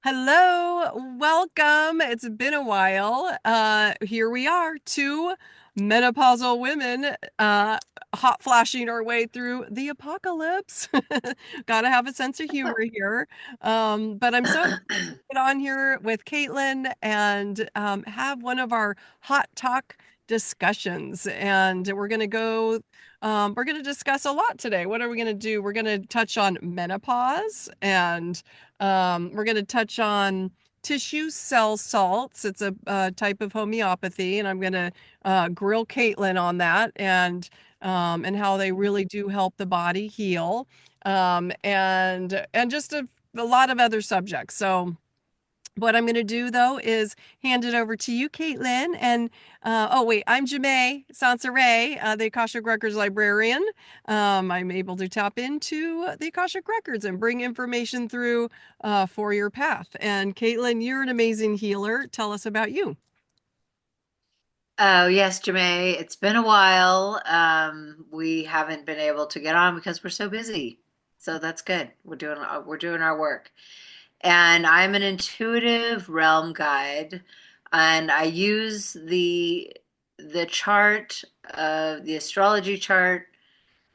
Hello, welcome. It's been a while. Here we are, two menopausal women, hot flashing our way through the apocalypse. Gotta have a sense of humor here. But I'm so excited to get on here with Caitlin and have one of our hot talk discussions. And we're gonna discuss a lot today. What are we gonna do? We're gonna touch on menopause and we're going to touch on tissue cell salts. It's a type of homeopathy, and I'm going to grill Caitlin on that and how they really do help the body heal, and just a lot of other subjects. So what I'm going to do though is hand it over to you, Caitlin. And oh wait, I'm Jemaa Sansaray, the Akashic Records librarian. I'm able to tap into the Akashic Records and bring information through for your path. And Caitlin, you're an amazing healer. Tell us about you. Oh, yes, Jermaine. It's been a while. We haven't been able to get on because we're so busy. So that's good. We're doing our work. And I'm an intuitive realm guide, and I use the chart of the astrology chart,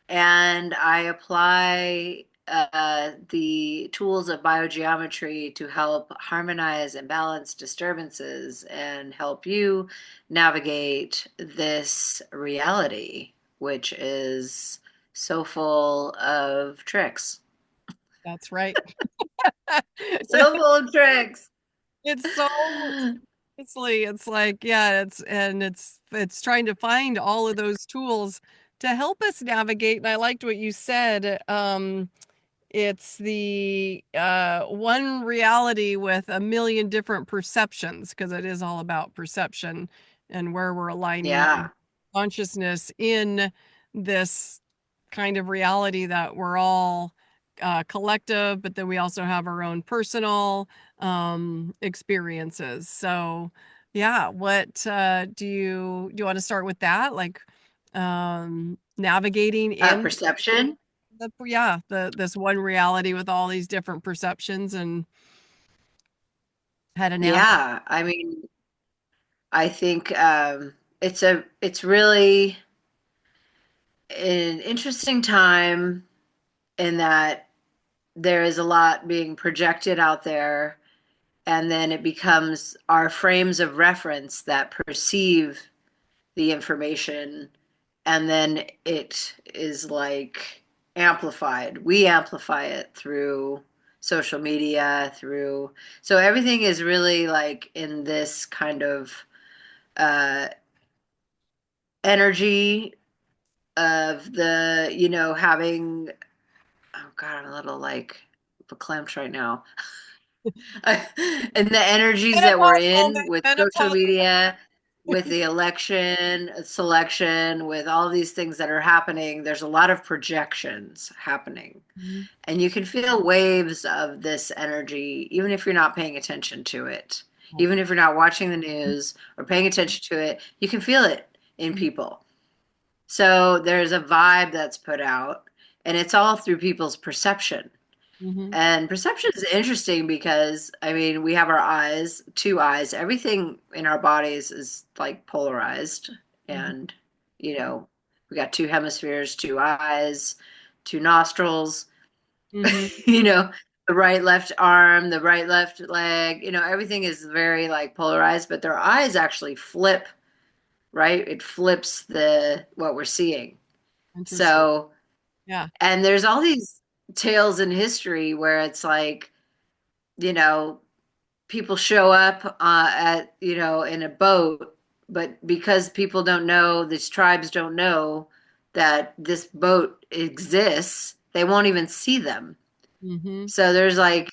and I apply the tools of biogeometry to help harmonize and balance disturbances and help you navigate this reality, which is so full of tricks. That's right. So full of tricks. It's so it's like, yeah, it's trying to find all of those tools to help us navigate. And I liked what you said. It's the one reality with a million different perceptions, because it is all about perception and where we're aligning Yeah. consciousness in this kind of reality that we're all collective, but then we also have our own personal experiences. So, yeah, what do you want to start with that? Like navigating in Perception. the this one reality with all these different perceptions and how to navigate. Yeah. I mean, I think it's really an interesting time in that there is a lot being projected out there, and then it becomes our frames of reference that perceive the information, and then it is like amplified. We amplify it through social media, through so everything is really like in this kind of uh energy of having, oh God, I'm a little like verklempt right now. And the energies that we're Menopausal, in with social menopausal. media, with the election selection, with all these things that are happening, there's a lot of projections happening. Mhm. And you can feel waves of this energy, even if you're not paying attention to it. Even if you're not watching the news or paying attention to it, you can feel it in people. So there's a vibe that's put out, and it's all through people's perception. Mhm. And perception is interesting because, I mean, we have our eyes, two eyes. Everything in our bodies is like polarized. Mhm. And, we got two hemispheres, two eyes, two nostrils, Mhm. you know, the right, left arm, the right, left leg. Everything is very like polarized, but their eyes actually flip, right? It flips what we're seeing. Interesting. So, Yeah. and there's all these tales in history where it's like, you know, people show up in a boat, but because people don't know, these tribes don't know that this boat exists, they won't even see them. Mhm. So there's like,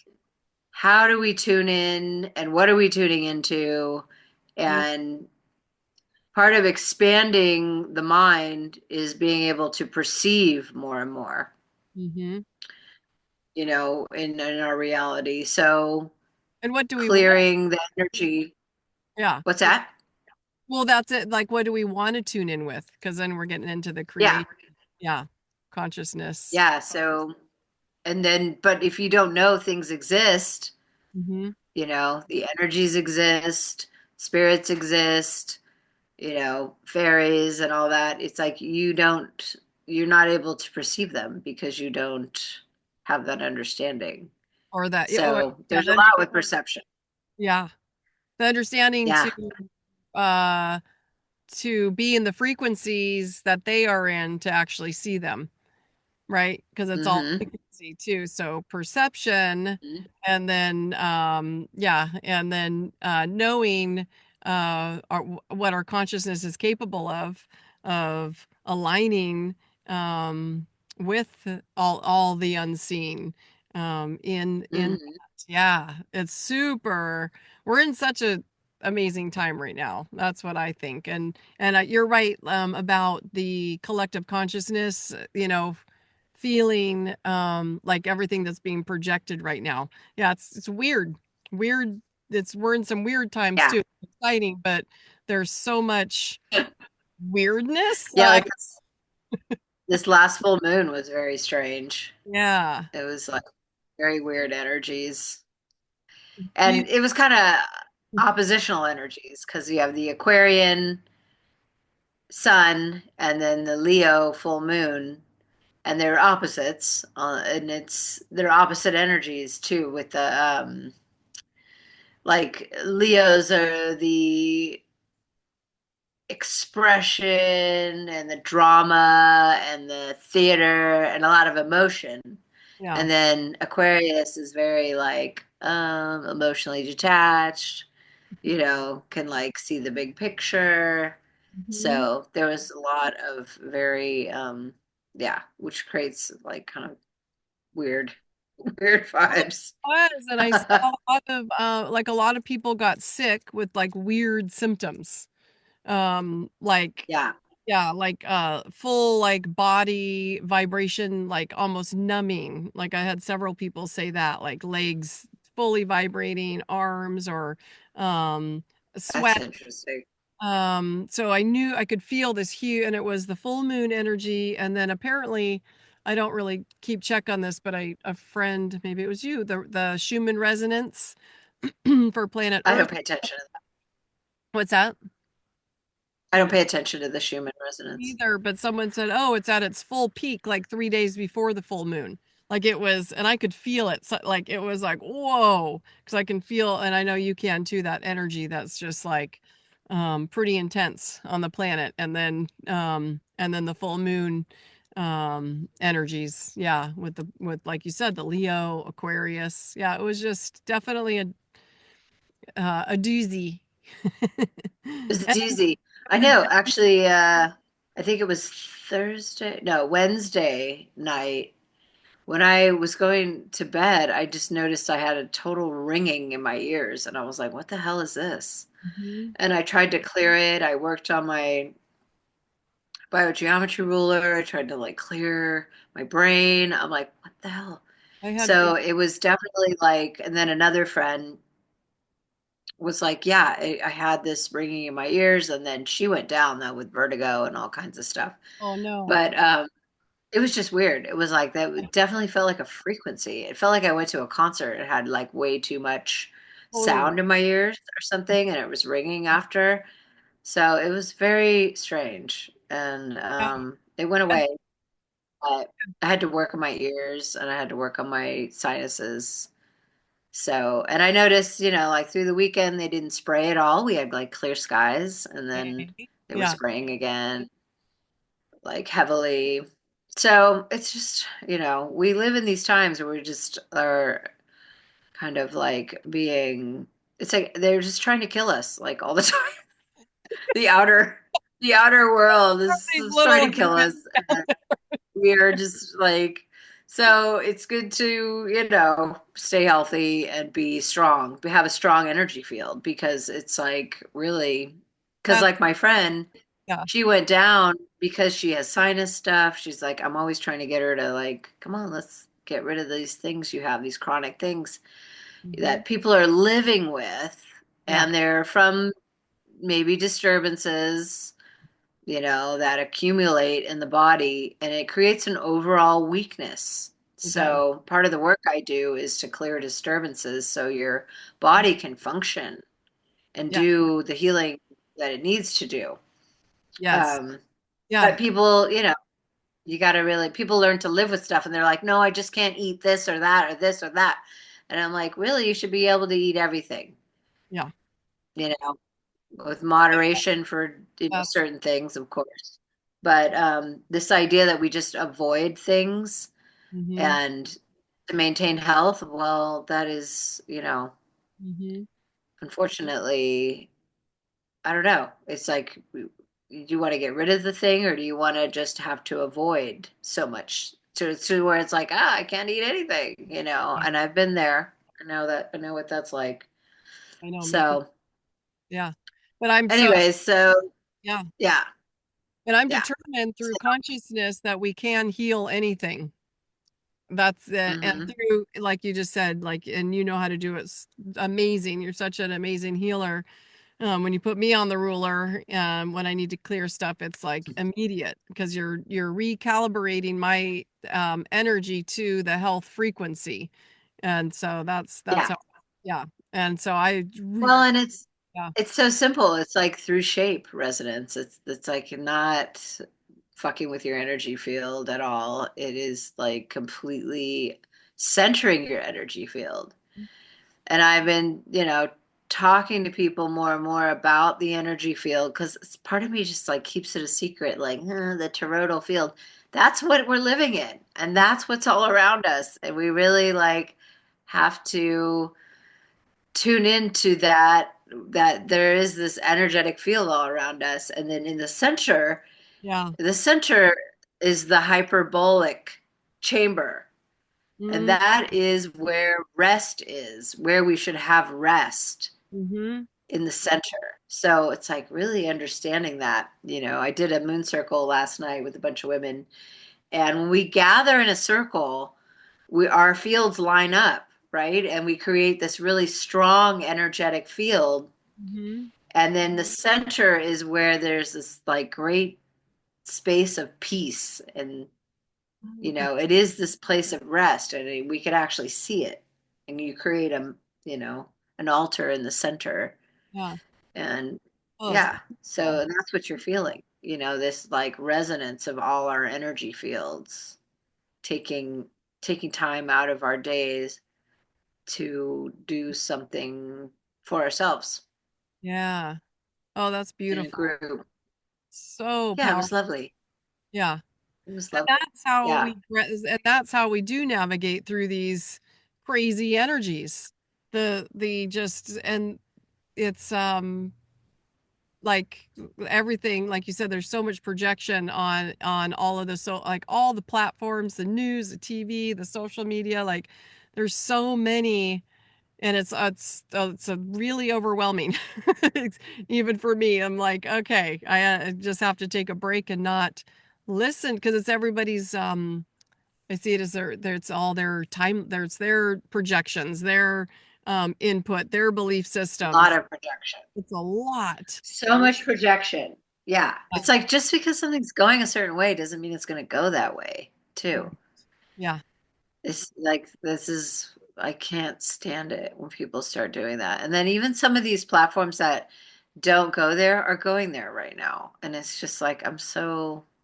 how do we tune in and what are we tuning into? Mhm. And part of expanding the mind is being able to perceive more and more, Mhm. in our reality. So And what do we want? clearing the energy. Yeah. What's that? Well, that's it. Like, what do we want to tune in with? Because then we're getting into the Yeah. create, yeah, consciousness. Yeah. So, and then, but if you don't know things exist, Mhm. The energies exist, spirits exist, fairies and all that. It's like you're not able to perceive them because you don't have that understanding. Or that, oh, So yeah, there's a lot with perception. yeah, the understanding Yeah. uh to be in the frequencies that they are in to actually see them, right? Because it's all Mm-hmm. frequency too. So perception, and then yeah, and then knowing what our consciousness is capable of aligning um with all the unseen in Mm-hmm. that. Yeah, it's super. We're in such a amazing time right now. That's what I think. And you're right about the collective consciousness, feeling like everything that's being projected right now. Yeah, it's weird. Weird. It's we're in some weird times Yeah. too. It's exciting, but there's so much weirdness. Yeah, like this last full moon was very strange. Yeah. It was like very weird energies. You- And it was kind of oppositional energies because you have the Aquarian sun and then the Leo full moon, and they're opposites, and they're opposite energies too. With the like Leos are the expression and the drama and the theater and a lot of emotion. yeah. And then Aquarius is very like emotionally detached, can like see the big picture. Mhm. So there was a lot of very yeah, which creates like kind of weird weird vibes. Was, and I saw a lot of like a lot of people got sick with like weird symptoms. Like Yeah, yeah, like full like body vibration, like almost numbing. Like I had several people say that, like legs fully vibrating, arms or that's sweat. interesting. So I knew I could feel this hue, and it was the full moon energy. And then apparently, I don't really keep check on this, but a friend, maybe it was you, the Schumann resonance for planet I Earth. don't pay attention to that. What's that? I don't pay attention to the Schumann resonance. Either, but someone said, "Oh, it's at its full peak like 3 days before the full moon." Like it was, and I could feel it. So, like it was like, "Whoa," because I can feel, and I know you can too, that energy that's just like pretty intense on the planet. And then the full moon energies. Yeah, with like you said, the Leo, Aquarius. Yeah, it was just definitely a doozy. It was a And doozy. I the know, actually, I think it was Thursday, no, Wednesday night. When I was going to bed, I just noticed I had a total ringing in my ears, and I was like, what the hell is this? Mhm. And I tried to clear it. I worked on my biogeometry ruler. I tried to like clear my brain. I'm like, what the hell? I had So it was definitely like, and then another friend was like, yeah, I had this ringing in my ears, and then she went down though with vertigo and all kinds of stuff. oh no. But it was just weird. It was like that definitely felt like a frequency. It felt like I went to a concert and had like way too much Totally. sound in my ears or something, and it was ringing after. So it was very strange. And Yeah. it went away. But I had to work on my ears and I had to work on my sinuses. So, and I noticed, like through the weekend, they didn't spray at all. We had like clear skies, and then Okay. they were Yeah. spraying again, like heavily. So it's just, we live in these times where we just are kind of like it's like they're just trying to kill us like all the time. The outer, the outer world These is trying little to kill us. We are just like, so it's good to, stay healthy and be strong, but have a strong energy field because it's like really, because uh, like my friend, yeah. she went down because she has sinus stuff. She's like, I'm always trying to get her to like, come on, let's get rid of these things you have, these chronic things Mhm. that people are living with, Yeah. and they're from maybe disturbances that accumulate in the body, and it creates an overall weakness. Okay. So part of the work I do is to clear disturbances so your body can function and Yeah. do the healing that it needs to do. Yes. Um, Yeah. but people, you got to really, people learn to live with stuff and they're like, no, I just can't eat this or that or this or that. And I'm like, really, you should be able to eat everything, Yeah. you know, with moderation for That's certain things, of course. But this idea that we just avoid things mm-hmm. and to maintain health, well, that is, Mm-hmm. unfortunately, I don't know. It's like, do you want to get rid of the thing or do you want to just have to avoid so much to where it's like, I can't eat anything, Yeah. and I've been there. I know what that's like. I know, me too. So, Yeah. But I'm so anyways, so yeah. yeah, And I'm yeah. determined So, through consciousness that we can heal anything. That's it. And hmm through, like you just said, like, and you know how to do it amazing. You're such an amazing healer. When you put me on the ruler, when I need to clear stuff, it's like immediate because you're recalibrating my energy to the health frequency, and so that's yeah. how, yeah. And so I, Well, and yeah, it's so simple. It's like through shape resonance. It's like not fucking with your energy field at all. It is like completely centering your energy field. And I've been, talking to people more and more about the energy field because part of me just like keeps it a secret, like the toroidal field. That's what we're living in, and that's what's all around us. And we really like have to tune into that there is this energetic field all around us. And then in yeah, the center is the hyperbolic chamber. And mm, that is where rest is, where we should have rest mm-hmm, in the center. So it's like really understanding that. I did a moon circle last night with a bunch of women, and when we gather in a circle, our fields line up, right? And we create this really strong energetic field. mm-hmm. And then the center is where there's this like great space of peace. And, it is this place of rest. And we could actually see it. And you create you know, an altar in the center. Yeah. And Oh, it's yeah, so beautiful. that's what you're feeling, this like resonance of all our energy fields taking taking time out of our days to do something for ourselves Yeah. Oh, that's in a beautiful. group. So Yeah, it was powerful. lovely. Yeah. It was And lovely. Yeah. that's how we do navigate through these crazy energies. The just and it's like everything, like you said, there's so much projection on all of the, so like all the platforms, the news, the TV, the social media, like there's so many, and it's a really overwhelming. Even for me, I'm like, okay, I just have to take a break and not listen because it's everybody's I see it as it's all their time, there's their projections, their input, their belief A lot systems. of projection. It's a lot. So much projection. Yeah. It's like just because something's going a certain way doesn't mean it's going to go that way, too. Yeah. It's like I can't stand it when people start doing that. And then even some of these platforms that don't go there are going there right now. And it's just like I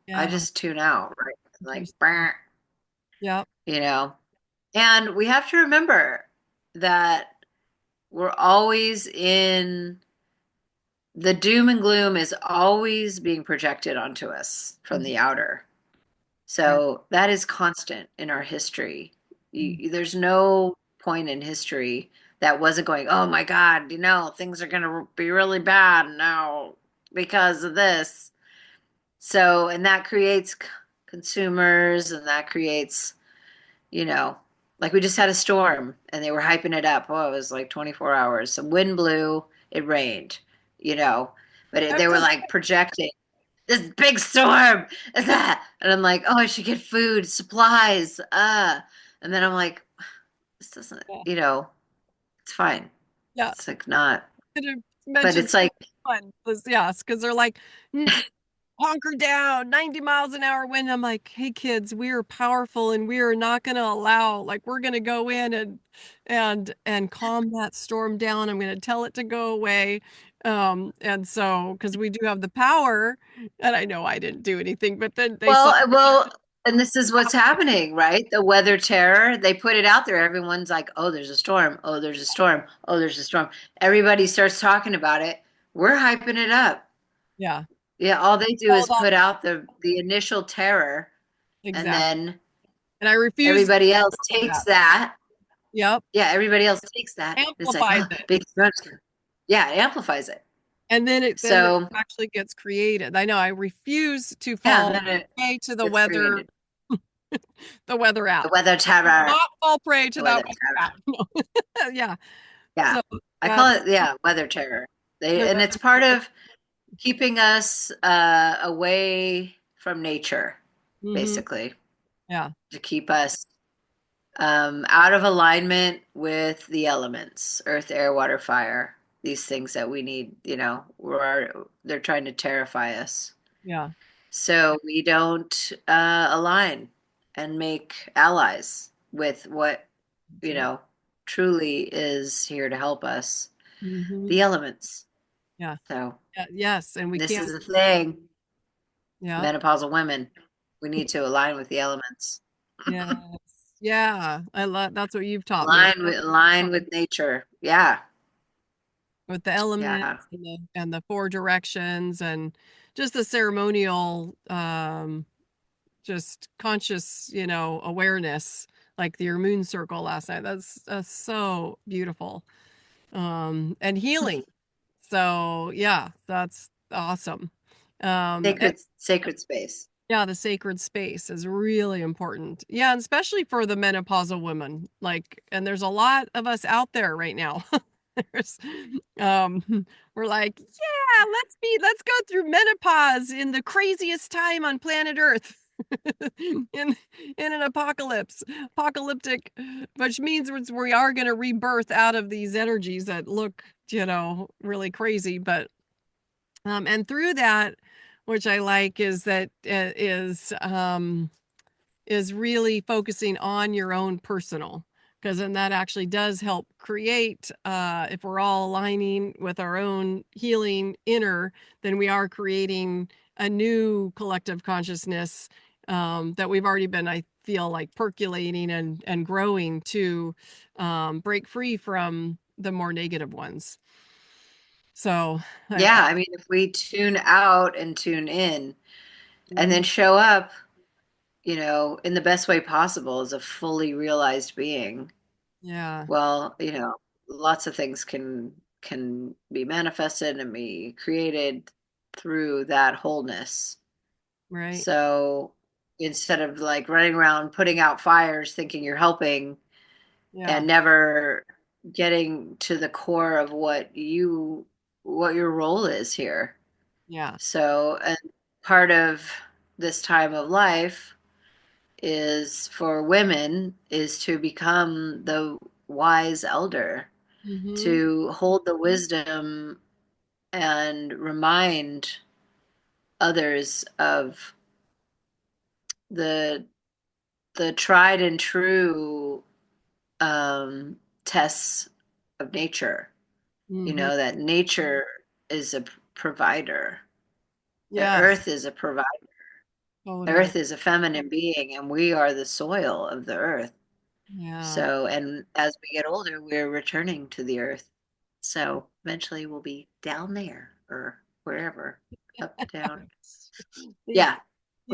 Yeah. just tune out, right? Like, Interesting. Yep. you know. And we have to remember that we're always in the doom and gloom is always being projected onto us from Mhm. the outer. Yeah. So that is constant in our history. Mm. There's no point in history that wasn't going, oh my God, things are going to be really bad now because of this. So, and that creates consumers and that creates, you know, like we just had a storm and they were hyping it up. Oh, it was like 24 hours. Some wind blew, it rained, you know, but It they were was, like projecting this big storm. And I'm like, oh, I should get food, supplies. And then I'm like, this doesn't, yeah. it's fine. Yeah. It's like not, Could have but mentioned it's like, fun. Yes, because they're like, hunker down, 90 miles an hour wind. I'm like, hey kids, we are powerful and we are not going to allow, like, we're going to go in and calm that storm down. I'm going to tell it to go away. And so, because we do have the power, and I know I didn't do anything, but then they saw, And this is what's happening, right? The weather terror, they put it out there. Everyone's like, oh, there's a storm. Oh, there's a storm. Oh, there's a storm. Everybody starts talking about it. We're hyping it up. yeah, Yeah, all they do is hold on, put out the initial terror, and exactly. then And I refuse to everybody else do takes that. that. Yep. Yeah, everybody else takes that. It's like, Amplifies oh, it. big snowstorm. Yeah, it amplifies it. And then it So, actually gets created. I know I refuse to yeah, and fall then it prey to the gets weather, created. the weather The app. weather terror. Not fall prey to The that weather weather terror. app. No. Yeah. Yeah. So I call that's it, yeah, weather terror. the And it's part of keeping us away from nature, hmm basically, yeah. to keep us out of alignment with the elements, earth, air, water, fire, these things that we need, they're trying to terrify us. Yeah. So we don't align and make allies with what, That's you right. know, truly is here to help us, hmm the elements. Yeah. So Yeah. Yes. And we this can't. is the thing, Yeah. menopausal women. We need to align with the elements. Yes. Yeah. I love that's what you've taught me Align with nature. Yeah. with the Yeah. elements and the four directions and just the ceremonial just conscious, awareness, like your moon circle last night. That's so beautiful. And healing. So yeah, that's awesome. And Sacred space. yeah, the sacred space is really important. Yeah, and especially for the menopausal women. Like, and there's a lot of us out there right now. There's, we're like, yeah, let's go through menopause in the craziest time on planet Earth. in in an apocalyptic, which means we are going to rebirth out of these energies that look, really crazy. But and through that, which I like, is really focusing on your own personal, because then that actually does help create, if we're all aligning with our own healing inner, then we are creating a new collective consciousness, that we've already been, I feel like, percolating and growing to, break free from the more negative ones. So Yeah, I mean, if we tune out and tune in and then mhm, show up, in the best way possible as a fully realized being, yeah, well, lots of things can be manifested and be created through that wholeness. right, So instead of like running around putting out fires thinking you're helping yeah, and never getting to the core of what your role is here. yeah, So, and part of this time of life is for women is to become the wise elder, mm-hmm, to hold the wisdom and remind others of the the tried and true um, tests of nature. mm-hmm, That nature is a provider. The yes, earth is a provider. totally, Earth is a feminine being, and we are the soil of the earth. yeah. So, and as we get older, we're returning to the earth. So eventually we'll be down there or wherever, up, down. These, Yeah, these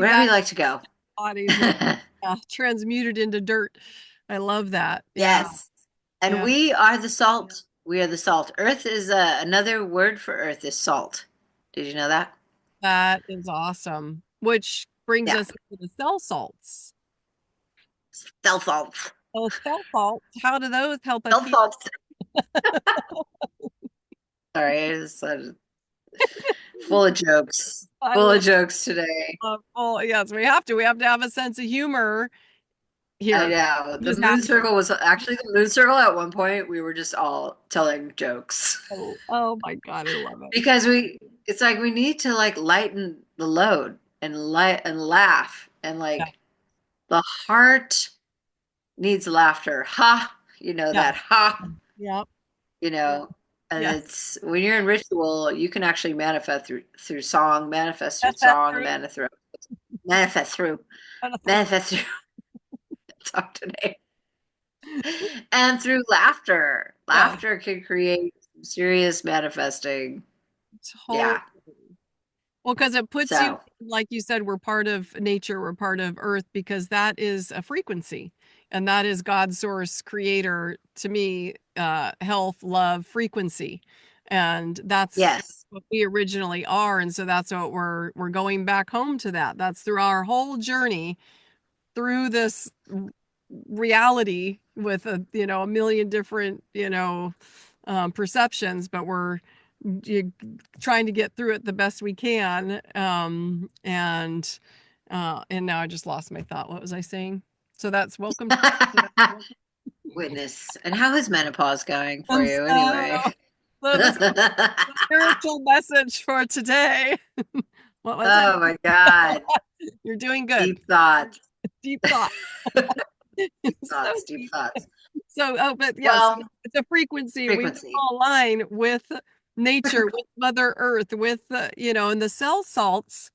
wherever you like to go. bodies will be transmuted into dirt. I love that. Yeah, Yes. And yeah, we are the salt. We are the salt. Earth is another word for earth is salt. Did you know that? that is awesome. Which brings Yeah. us to the cell salts. Cell salts. So cell salts, how do those help us Cell heal? salts. Sorry, full of jokes. I Full love, of jokes today. oh yes, we have to have a sense of humor I here. know. I'm The just moon happy. circle was actually the moon circle at one point. We were just all telling jokes Oh my God, I love it. because it's like we need to like lighten the load and laugh and Yeah. like the heart needs laughter. Ha, that Yes. ha, Yep. you know. And Yes. it's when you're in ritual, you can actually manifest through song, That's that manifest through, true. manifest through. Talk today. And through laughter. Yeah. Laughter can create serious manifesting. Totally. Yeah. Well, because it puts you, So, like you said, we're part of nature, we're part of earth, because that is a frequency. And that is God's source creator to me, health, love, frequency. And that's yes. what we originally are. And so that's what we're going back home to that. That's through our whole journey through this reality with a million different perceptions, but we're you, trying to get through it the best we can. And now I just lost my thought. What was I saying? So that's welcome. Goodness. And how is menopause going for And you anyway? so this spiritual message for today. What was it? Oh my God. You're doing good. Deep thoughts. Deep thought. Deep So thoughts. Deep deep. thoughts. So, but yes, Well, it's a frequency. We frequency. all align with nature, with Mother Earth, with and the cell salts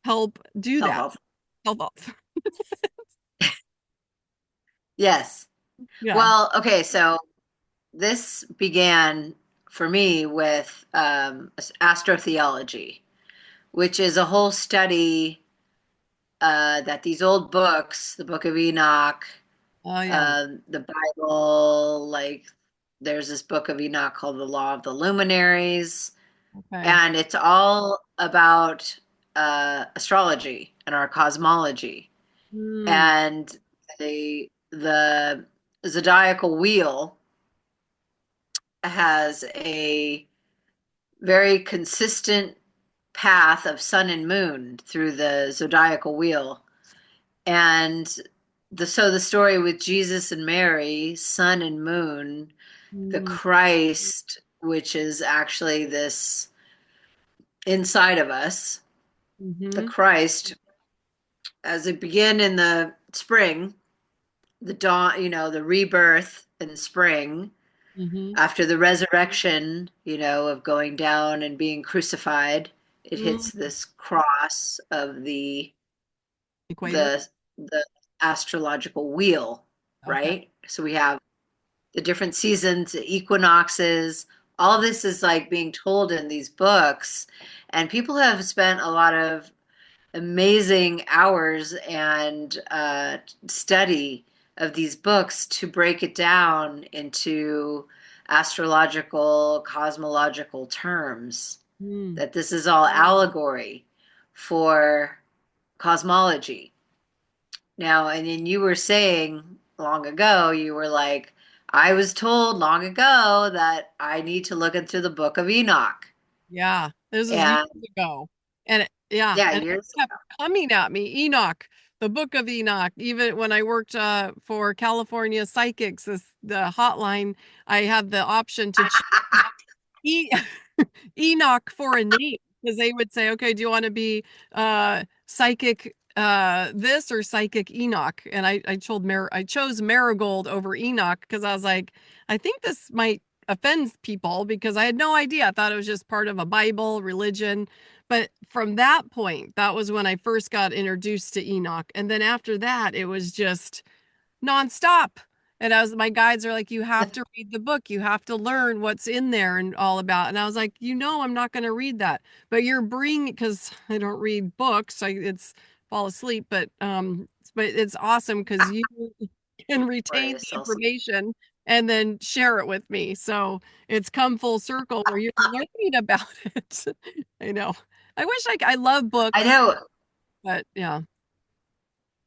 help do Self that. help. Health salts. Yes. Yeah. Well, okay. So this began for me with astrotheology, which is a whole study that these old books, the Book of Enoch, Oh yeah. the Bible, like there's this book of Enoch called the Law of the Luminaries, Okay. and it's all about astrology and our cosmology. Mm, And the zodiacal wheel has a very consistent path of sun and moon through the zodiacal wheel. And the story with Jesus and Mary, sun and moon, the mm, Christ, which is actually this inside of us, the mm-hmm, Christ, as it began in the spring, the dawn, the rebirth in the spring, mm-hmm, after the resurrection, of going down and being crucified, it hits mm. this cross of Equator. the astrological wheel, Okay. right? So we have the different seasons, the equinoxes, all of this is like being told in these books. And people have spent a lot of amazing hours and study of these books to break it down into astrological, cosmological terms. Mm, That this is all allegory for cosmology. Now, and then you were saying long ago, you were like, I was told long ago that I need to look into the Book of Enoch. yeah. This is years And ago. And yeah, and it years kept coming at me. Enoch, the Book of Enoch. Even when I worked for California Psychics, the hotline, I had the option to choose E Enoch for a name because they would say, okay, do you want to be psychic this or psychic Enoch? And I chose Marigold over Enoch because I was like, I think this might offend people because I had no idea. I thought it was just part of a Bible religion. But from that point, that was when I first got introduced to Enoch. And then after that, it was just nonstop. And my guides are like, you have to read the book. You have to learn what's in there and all about. And I was like, I'm not going to read that. But you're bringing, because I don't read books. It's fall asleep. But it's awesome because you can retain Aquarius the also. information and then share it with me. So it's come full circle where you're learning about it. I know. I wish I love I books, know. but yeah.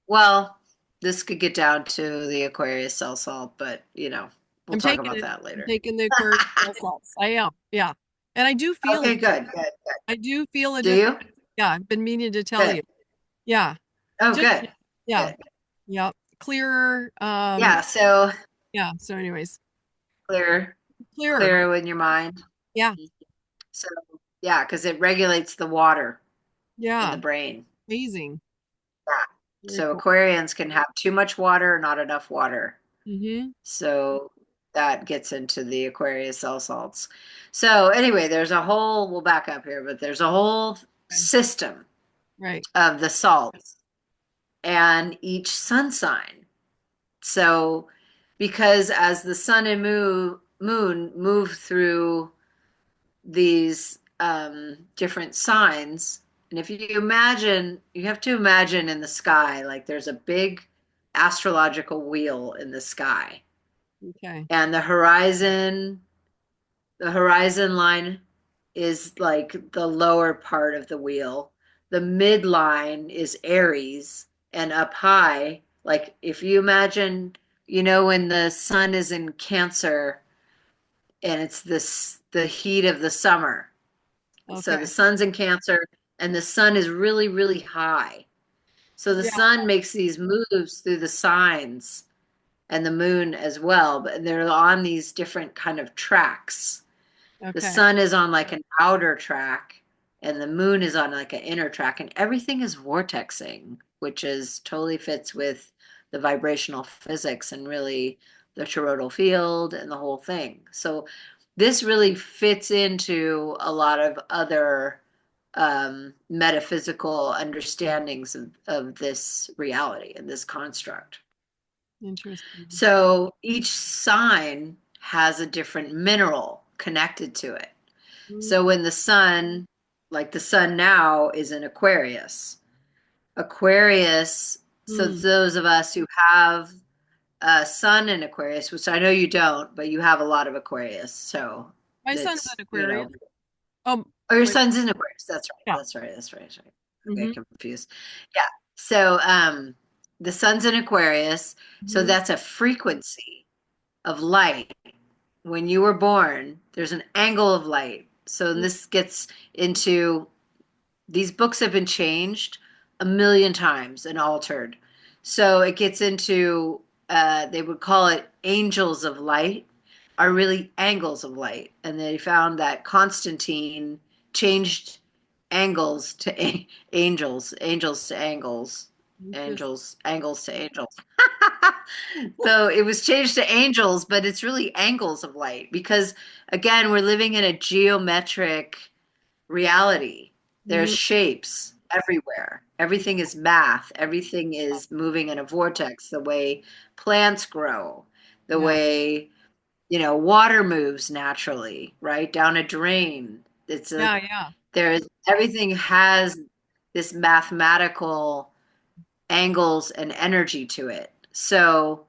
Well, this could get down to the Aquarius cell salt, but we'll I'm talk taking about it. that I'm later. taking the Aquarius salts. I am. Yeah. And I do feel Okay, it. good, good, good. I do feel a Do difference. you? Yeah. I've been meaning to tell Good. you. Yeah. Oh, Just, good, yeah. good. Yeah. clearer. Yeah, so Yeah. So, anyways, clear, clearer. clear in your mind. Yeah. So yeah, because it regulates the water in the Yeah. brain. Amazing. Yeah. Very So cool. Aquarians can have too much water or not enough water. Mm-hmm. So that gets into the Aquarius cell salts. So anyway, we'll back up here, but there's a whole Okay. system Right. of the salts and each sun sign. So because as the sun and moon move through these different signs, and if you imagine, you have to imagine in the sky, like there's a big astrological wheel in the sky, Okay. and the horizon line is like the lower part of the wheel. The midline is Aries, and up high, like if you imagine, when the sun is in Cancer and it's the heat of the summer. So the Okay. sun's in Cancer and the sun is really, really high. So the Yeah. sun makes these moves through the signs and the moon as well, but they're on these different kind of tracks. The Okay. sun is on like an outer track and the moon is on like an inner track, and everything is vortexing, which is totally fits with the vibrational physics and really the toroidal field and the whole thing. So this really fits into a lot of other metaphysical understandings of this reality and this construct. Interesting. So each sign has a different mineral connected to it. So Mm. when the sun, like the sun now, is in Aquarius, Aquarius, so Mm. those of us who have a sun in Aquarius, which I know you don't, but you have a lot of Aquarius. So My son's that's, an Aquarius. Oh, oh, your wait. son's in Aquarius. That's right. Yeah. That's right. That's right. That's right. I Mm-hmm. get confused. Yeah. So the sun's in Aquarius. So Mm-hmm. that's a frequency of light. When you were born, there's an angle of light. So this gets into, these books have been changed a million times and altered. So it gets into, they would call it angels of light, are really angles of light. And they found that Constantine changed angles to angels to angles, Interesting. angles to angels. So it was changed to angels, but it's really angles of light because, again, we're living in a geometric reality. There's Mm-hmm. shapes everywhere. Everything is math. Everything is moving in a vortex, the way plants grow, the Yeah. way, water moves naturally, right? Down a drain. Yeah. Yeah. Everything has this mathematical angles and energy to it. So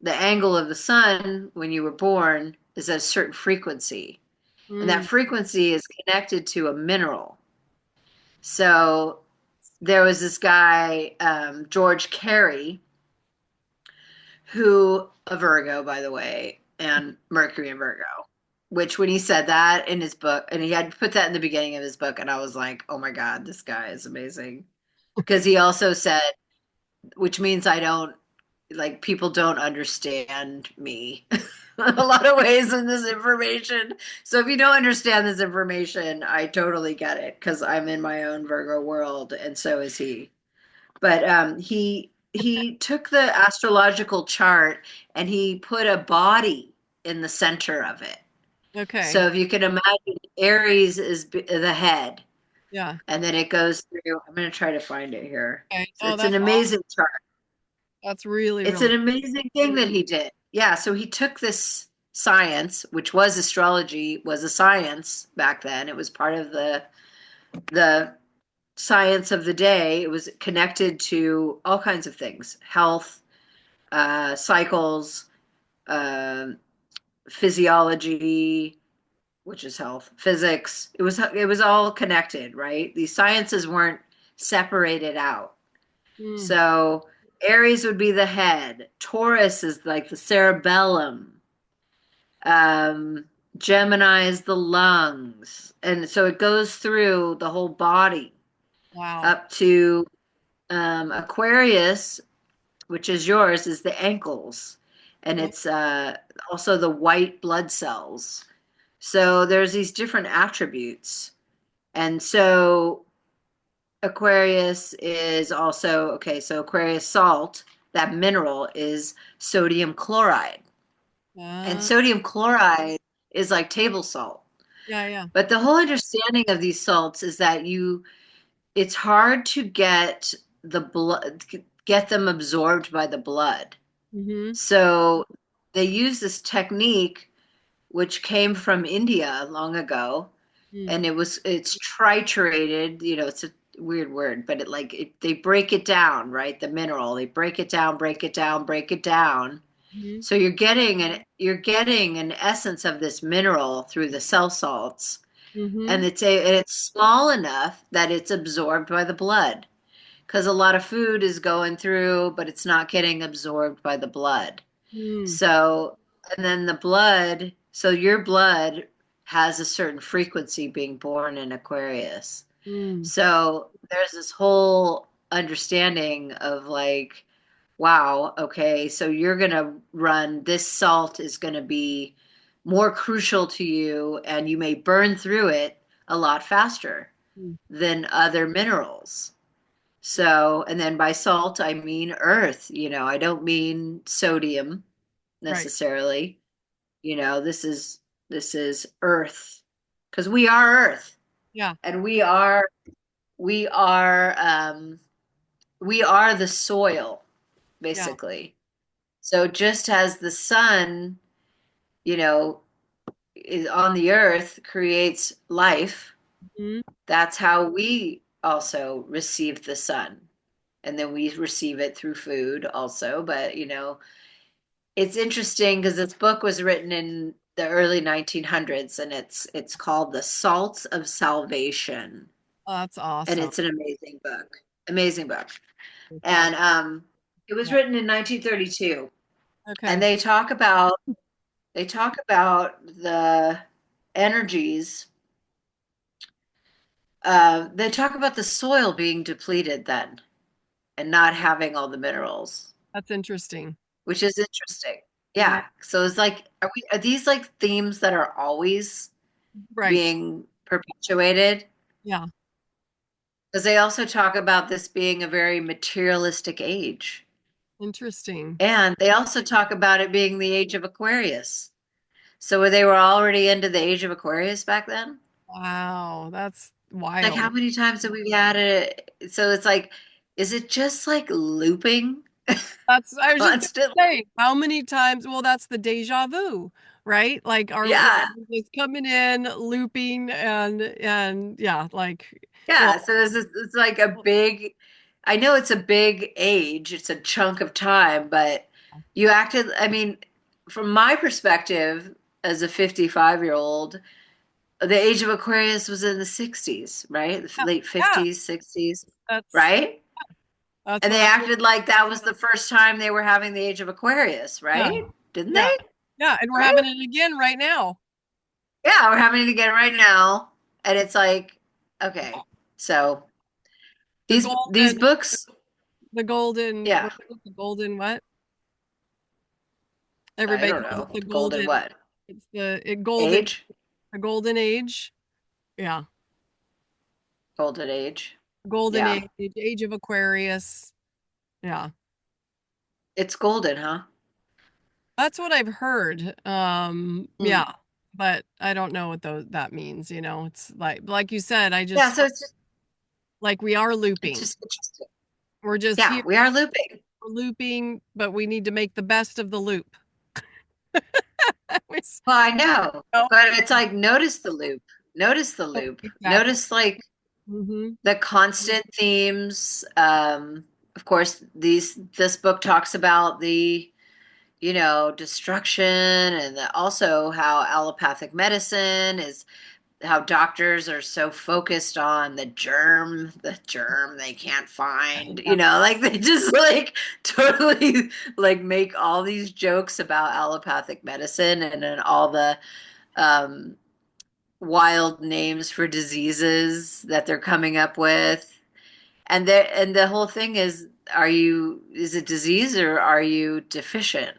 the angle of the sun when you were born is at a certain frequency, and that Mm. frequency is connected to a mineral. So there was this guy, George Carey, who, a Virgo, by the way, and Mercury in Virgo, which when he said that in his book, and he had put that in the beginning of his book, and I was like, oh my God, this guy is amazing. Because he also said, which means I don't, like, people don't understand me a lot of ways in this information. So if you don't understand this information, I totally get it because I'm in my own Virgo world, and so is he. But he took the astrological chart and he put a body in the center of it. Okay. So if you can imagine, Aries is the head, Yeah. and then it goes through. I'm going to try to find it here. Okay. So Oh, it's an that's amazing awesome. chart. That's really, It's really. an amazing thing that he did. Yeah, so he took this science, which was astrology, was a science back then. It was part of the science of the day. It was connected to all kinds of things: health, cycles, um physiology, which is health, physics. It was all connected, right? These sciences weren't separated out. Mm. So Aries would be the head. Taurus is like the cerebellum. Um, Gemini is the lungs. And so it goes through the whole body Wow. up to Aquarius, which is yours, is the ankles. And Oh, it's also the white blood cells. So there's these different attributes. And so Aquarius is also, okay, so Aquarius salt, that mineral is sodium chloride. And uh, sodium chloride is like table salt. yeah, yeah. But the whole understanding of these salts is that it's hard to get them absorbed by the blood. Mm-hmm. So they use this technique which came from India long ago, Mm, and it's triturated, it's a weird word, but they break it down, right? The mineral, they break it down, break it down, break it down. mm-hmm. So you're getting an essence of this mineral through the cell salts, Mm-hmm. and it's small enough that it's absorbed by the blood because a lot of food is going through, but it's not getting absorbed by the blood. Mm, So, and then so your blood has a certain frequency being born in Aquarius. mm, So there's this whole understanding of like, wow, okay, so this salt is going to be more crucial to you, and you may burn through it a lot faster mm. than other minerals. So, and then by salt, I mean earth. I don't mean sodium Right. necessarily. This is earth because we are earth, Yeah, and we are the soil yeah. basically. So just as the sun, you know, is on the earth creates life, Mm, that's how we also receive the sun. And then we receive it through food also. But, it's interesting because this book was written in the early 1900s, and it's called The Salts of Salvation. oh, that's And awesome. it's an amazing book. Amazing book. Salt. And it was Yeah. written in 1932. And Okay. they talk about the energies. They talk about the soil being depleted then and not having all the minerals, That's interesting. which is interesting. Yeah. Yeah. So it's like, are these like themes that are always Right. being perpetuated? Yeah. Because they also talk about this being a very materialistic age. Interesting. And they also talk about it being the age of Aquarius. So they were already into the age of Aquarius back then? Wow. That's Like, how wild. many times have we had it? So it's like, is it just like looping I was just gonna constantly? say, how many times? Well, that's the deja vu, right? Like, are Yeah. we just coming in, looping, and yeah, like, well, Yeah. So it's like a big, I know it's a big age, it's a chunk of time, but I mean, from my perspective as a 55-year-old, the age of Aquarius was in the 60s, right? The yeah, late yeah, 50s, 60s, that's right? that's And what they I, acted like that was the first time they were having the age of Aquarius, yeah, right? Didn't yeah, they? yeah, and we're Right? having it again right now. Yeah, we're having it again right now. And it's like, okay. So The these golden, books, what yeah, is it, the golden what? I Everybody don't calls it know. the Golden golden. what? It's golden, Age? the golden age. Yeah, Golden age. golden Yeah. age, age of Aquarius. Yeah. It's golden, huh? That's what I've heard. Hmm. Yeah, but I don't know what that means, you know. It's like you said, I Yeah, just so like we are it's looping. just interesting. We're just Yeah, here we are looping. looping, but we need to make the best of the loop. We s- Well, I know. oh, But it's like notice the loop. Notice the oh, loop. exactly. Notice like Hmm. the constant themes. Of course, this book talks about the destruction, and also how allopathic medicine is, how doctors are so focused on the germ they can't find, Yeah. like they just like totally like make all these jokes about allopathic medicine, and then all the um, wild names for diseases that they're coming up with. And the whole thing is it disease or are you deficient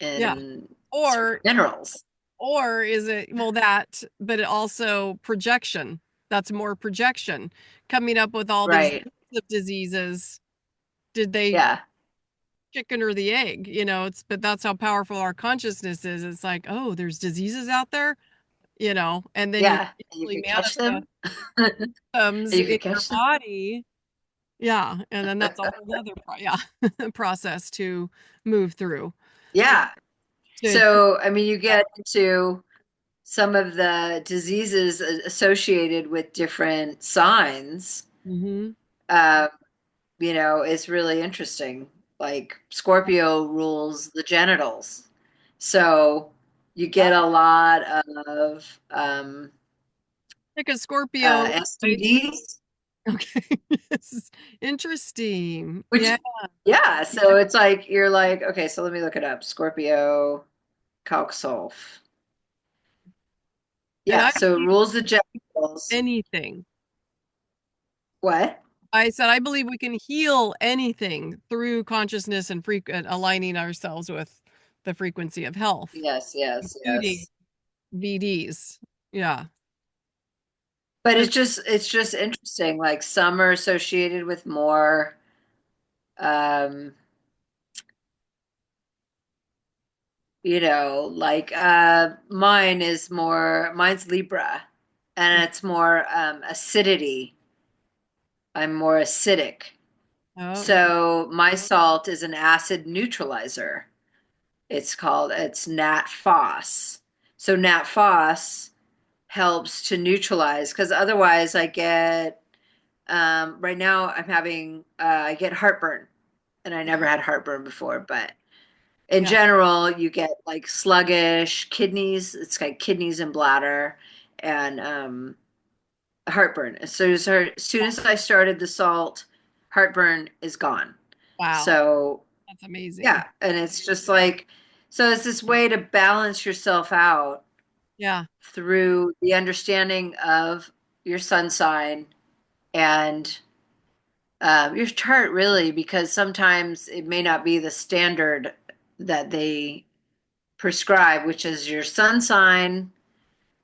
Yeah. in certain Or minerals? or is it, well, that, but it also projection. That's more projection. Coming up with all these Right. lists of diseases. Did they Yeah. chicken or the egg? But that's how powerful our consciousness is. It's like, oh, there's diseases out there, and then you Yeah. And you actually could catch manifest them. And them you in could your catch them. body. Yeah. And then that's a whole other process to move through. Yeah. To, So, I mean, you get into some of the diseases associated with different signs. hmm Uh, is really interesting. Like Scorpio rules the genitals. So you get a lot of Like a Scorpio, right? STDs, Okay. This is interesting. which, Yeah. yeah, so it's like, you're like, okay, so let me look it up. Scorpio, Calc And Yeah, I so it believe rules the genitals. anything. What? I said, I believe we can heal anything through consciousness and aligning ourselves with the frequency of health, Yes, yes, including yes. VDs. Yeah. But That's, it's just interesting. Like some are associated with more um like mine's Libra and it's more acidity. I'm more acidic. oh, okay. So my salt is an acid neutralizer. It's Nat Phos. So Nat Phos helps to neutralize because otherwise I get right now I get heartburn and I never Okay. had heartburn before, but in Yeah. general, you get like sluggish kidneys. It's like kidneys and bladder and heartburn. As soon as I started the salt, heartburn is gone. Wow. So That's amazing. yeah, and it's just like, so it's this way to balance yourself out Yeah. through the understanding of your sun sign and your chart, really, because sometimes it may not be the standard that they prescribe, which is your sun sign,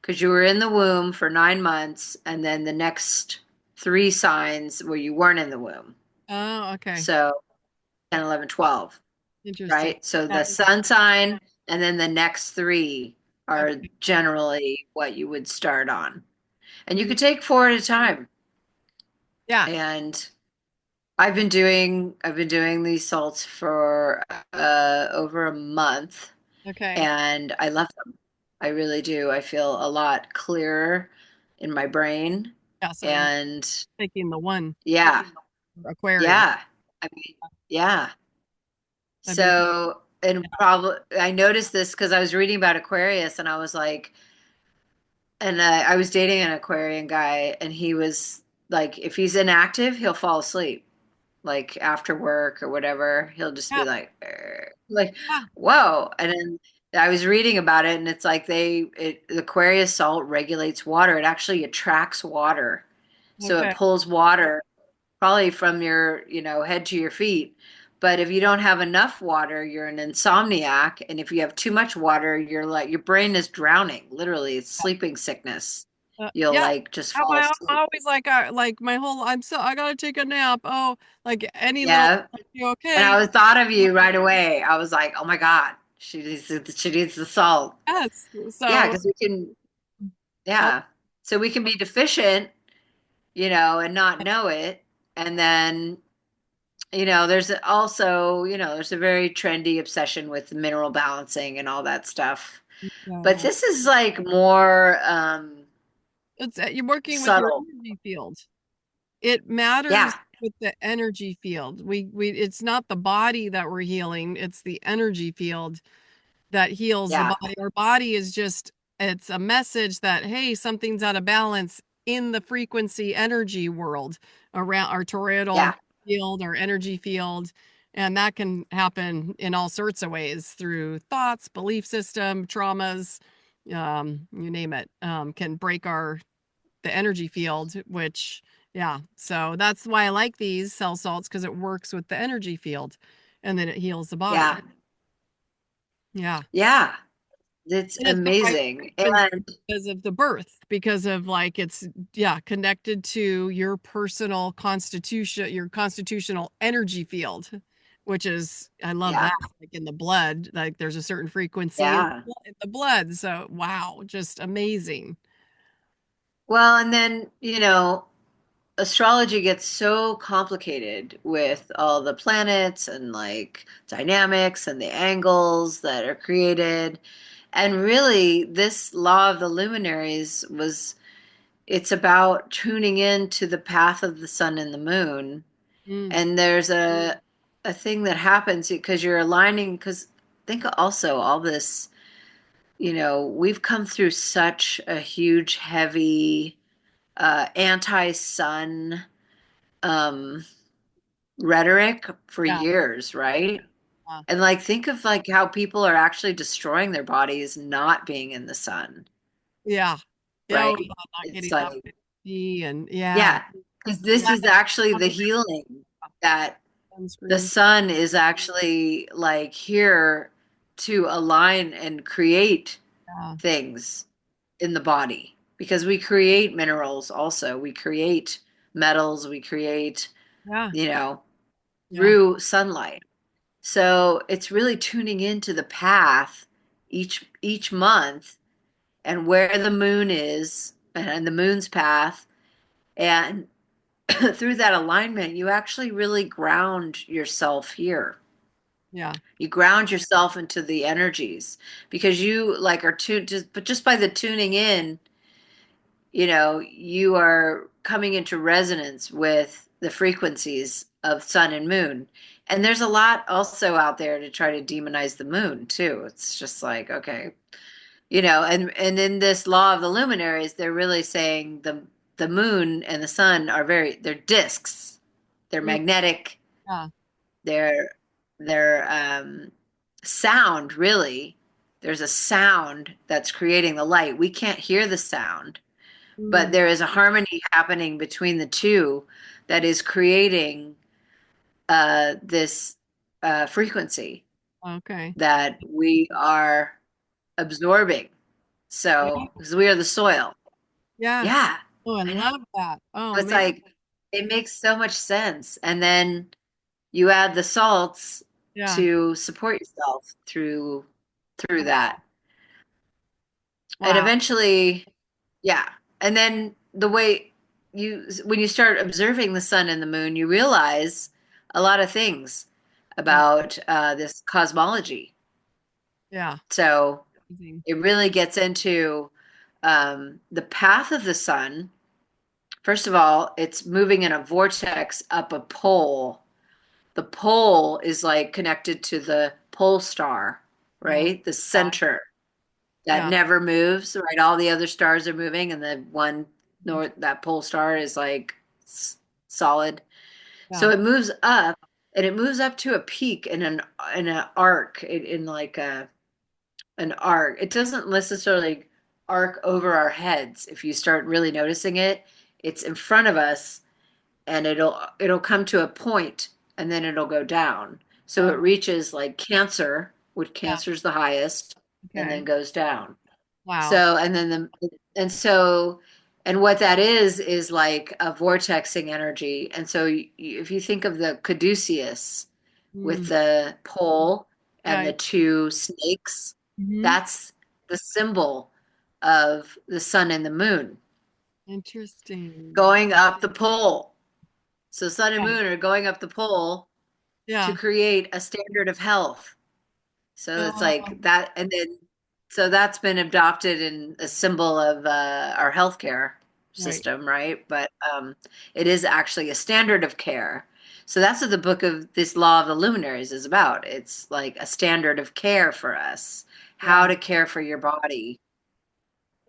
because you were in the womb for 9 months, and then the next three signs where you weren't in the womb. Oh, okay. So 10, 11, 12, Interesting. right? So Yeah. the sun sign and then the next three are Okay. generally what you would start on. And you Mm, could take four at a time. yeah. And I've been doing these salts for over a month Okay. and I love them. I really do. I feel a lot clearer in my brain. Yeah. So you're And taking the one yeah, Aquarius. yeah. I mean, yeah. That'd be, So, and probably I noticed this because I was reading about Aquarius and I was like, and I was dating an Aquarian guy and he was like, if he's inactive, he'll fall asleep. Like after work or whatever, he'll just be yeah. like, like, Yeah. whoa. And then I was reading about it, and it's like the Aquarius salt regulates water. It actually attracts water, so it Okay. pulls water probably from your, head to your feet. But if you don't have enough water, you're an insomniac, and if you have too much water, you're like your brain is drowning. Literally, it's sleeping sickness. You'll Yeah. like just fall I asleep. always like my whole, I gotta take a nap. Oh, like any little, Yeah. And okay. I was thought of you right away. I was like, oh my God, she needs the salt. Yes. Yeah, So, because we can, oh, yeah. So we can be deficient, and not know it. And then, there's a very trendy obsession with mineral balancing and all that stuff. But yeah. this is like more You're working with your subtle. energy field. It matters Yeah, with the energy field. It's not the body that we're healing, it's the energy field that heals the yeah, body. Our body is just, it's a message that, hey, something's out of balance in the frequency energy world around our toroidal yeah, field, our energy field. And that can happen in all sorts of ways through thoughts, belief system, traumas, you name it, can break the energy field, which, yeah. So that's why I like these cell salts because it works with the energy field and then it heals the body. Yeah. Yeah. Yeah. It's And it's the right amazing. frequency And because of the birth, because of like it's, yeah, connected to your personal constitution, your constitutional energy field, which is, I love yeah. that. Like in the blood, like there's a certain frequency Yeah. in the blood. So, wow, just amazing. Well, and then, astrology gets so complicated with all the planets and like dynamics and the angles that are created. And really, this law of the luminaries it's about tuning in to the path of the sun and the moon. Mm, And there's a thing that happens because you're aligning, because think also all this, we've come through such a huge, heavy, anti-sun um, rhetoric for yeah. years, right? uh, And like think of like how people are actually destroying their bodies not being in the sun, Yeah. Yeah. Oh, right? yeah. Not It's getting enough like, vitamin D and yeah. yeah, because this Yeah. is actually the Probably healing that the sunscreen. sun is actually like here to align and create Yeah. things in the body because we create minerals also. We create metals, we create, Yeah. you know, Yeah. through sunlight. So it's really tuning into the path each month and where the moon is and the moon's path. And through that alignment, you actually really ground yourself here. Yeah. You ground yourself into the energies because you like are tuned just by the tuning in, you are coming into resonance with the frequencies of sun and moon. And there's a lot also out there to try to demonize the moon too. It's just like, okay, and in this law of the luminaries, they're really saying the moon and the sun they're disks. They're Mm, magnetic. yeah. They're sound, really. There's a sound that's creating the light. We can't hear the sound, but Mm, there is a harmony happening between the two that is creating this frequency okay. that we are absorbing. Yeah. So, because we are the soil. Yeah. Yeah, Oh, I I know. love that. Oh, It's man. like it makes so much sense. And then you add the salts Yeah. to support yourself through that. And Wow. eventually, yeah. And then the way when you start observing the sun and the moon, you realize a lot of things Yeah. about this cosmology. Yeah. So Amazing. it really gets into the path of the sun. First of all, it's moving in a vortex up a pole. The pole is like connected to the pole star, Oh, right? The yeah. center that Yeah. never moves, right? All the other stars are moving, and the one north, that pole star is like solid. Yeah. So it moves up, and it moves up to a peak in an arc, in like an arc. It doesn't necessarily arc over our heads. If you start really noticing it, it's in front of us, and it'll come to a point, and then it'll go down. So Oh, it reaches like Cancer, which yeah. Cancer's the highest, and Okay. then goes down. Wow. So, and then and so, and what that is like a vortexing energy. And so, if you think of the caduceus with Mm. the pole and Yeah. the two snakes, Hmm. that's the symbol of the sun and the moon Interesting. going up the pole. So, sun and Yeah. moon are going up the pole to Yeah. create a standard of health. So it's Oh, like that, and then so that's been adopted in a symbol of our healthcare right. system, right? But it is actually a standard of care. So that's what the book of this law of the luminaries is about. It's like a standard of care for us, how Yeah. to care for your body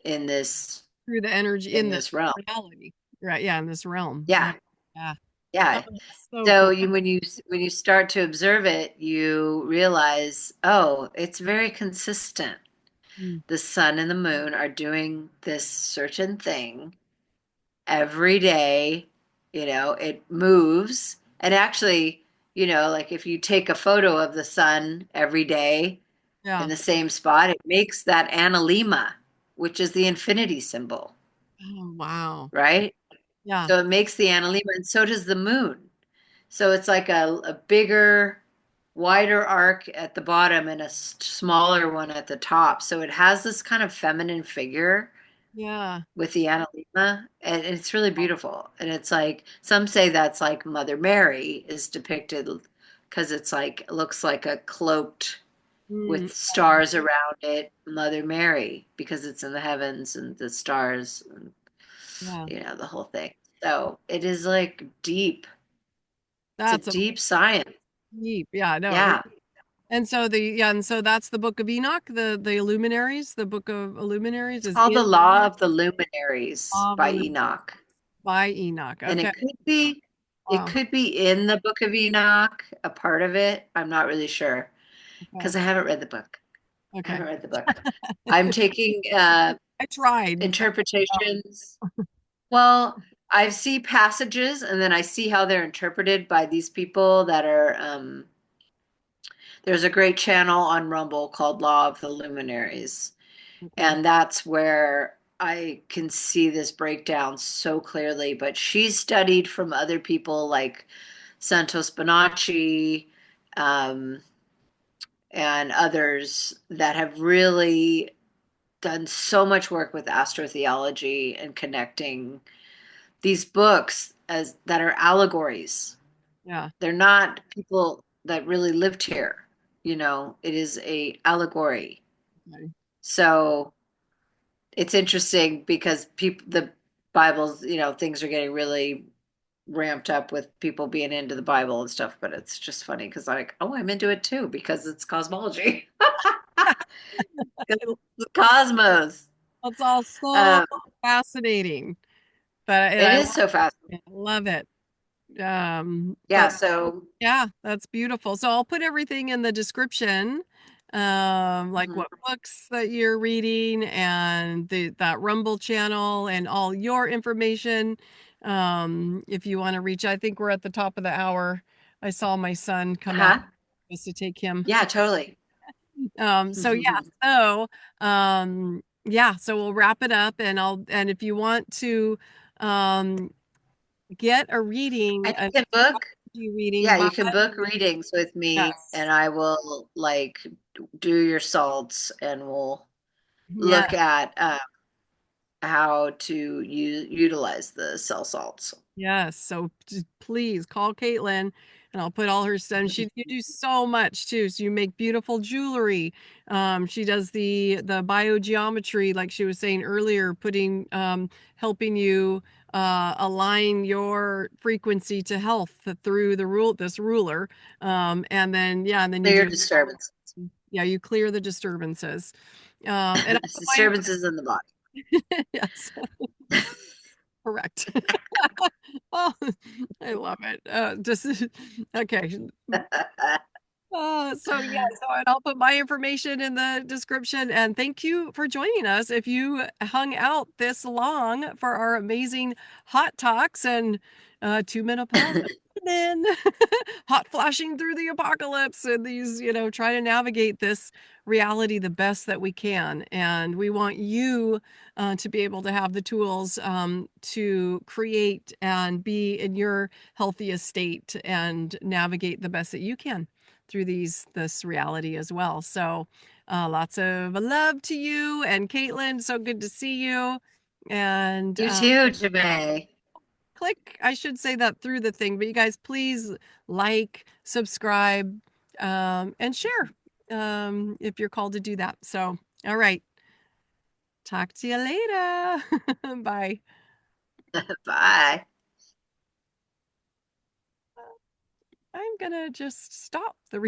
in this Through the energy in in this this realm. reality. Right. Yeah. In this realm. Yeah, Right. Yeah. Oh, yeah. so So cool. when you start to observe it, you realize, oh, it's very consistent. Mm. The sun and the moon are doing this certain thing, every day, it moves. And actually, like if you take a photo of the sun every day in Yeah. the same spot, it makes that analemma, which is the infinity symbol, Oh, wow. right? Yeah. So it makes the analemma, and so does the moon. So it's like a bigger, wider arc at the bottom and a smaller one at the top. So it has this kind of feminine figure Yeah. with the analemma, and it's really beautiful. And it's like some say that's like Mother Mary is depicted because it's like it looks like a cloaked Mm, with stars around it, Mother Mary, because it's in the heavens and the stars, and, yeah. the whole thing. So it is like deep. It's a That's a deep science. deep. Yeah, no, it really. Yeah. And so and so that's the Book of Enoch, the Illuminaries, the Book of Illuminaries It's is called in The Law of the Luminaries of by Illum Enoch. by Enoch. And Okay. it Wow. could be in the Book of Enoch, a part of it. I'm not really sure Okay. because I haven't read the book. I Okay. haven't read the book. I'm taking I tried. interpretations. Well, I see passages and then I see how they're interpreted by these people that are there's a great channel on Rumble called Law of the Luminaries. Okay. And that's where I can see this breakdown so clearly. But she studied from other people like Santos Bonacci, um, and others that have really done so much work with astrotheology and connecting these books as that are allegories. Yeah. They're not people that really lived here. It is a allegory. Okay. So it's interesting because the Bible's, things are getting really ramped up with people being into the Bible and stuff, but it's just funny because like, oh, I'm into it too because it's cosmology. It's the cosmos. It's all so Um, fascinating. But and it I is so fascinating. love it. Yeah, But so yeah, that's beautiful. So I'll put everything in the description, like mhm. what books that you're reading and that Rumble channel and all your information. If you want to reach, I think we're at the top of the hour. I saw my son come out Uh-huh. just to take him. Yeah, totally. So yeah, so we'll wrap it up and if you want to um get a reading, And an you can book, astrology reading yeah, by you can book readings with me yes. and I will like do your salts and we'll Yeah. look at how to utilize the cell salts. Yes. So please call Caitlin and I'll put all her stuff. You do so much too. So you make beautiful jewelry. She does the biogeometry, like she was saying earlier, putting helping you align your frequency to health through this ruler. And then yeah, and then you Clear do disturbance. yeah, you clear the disturbances. And I'll put my Disturbances in the body. yes, correct. Oh, I love it. Just okay. So yeah, so and I'll put my information in the description. And thank you for joining us. If you hung out this long for our amazing hot talks and two menopause women hot flashing through the apocalypse and these, try to navigate this reality the best that we can. And we want you to be able to have the tools to create and be in your healthiest state and navigate the best that you can through this reality as well. So lots of love to you and Caitlin. So good to see you. And You too, Janae. click, I should say that through the thing, but you guys please like, subscribe, and share if you're called to do that. So, all right. Talk to you later. Bye. Bye. I'm gonna just stop the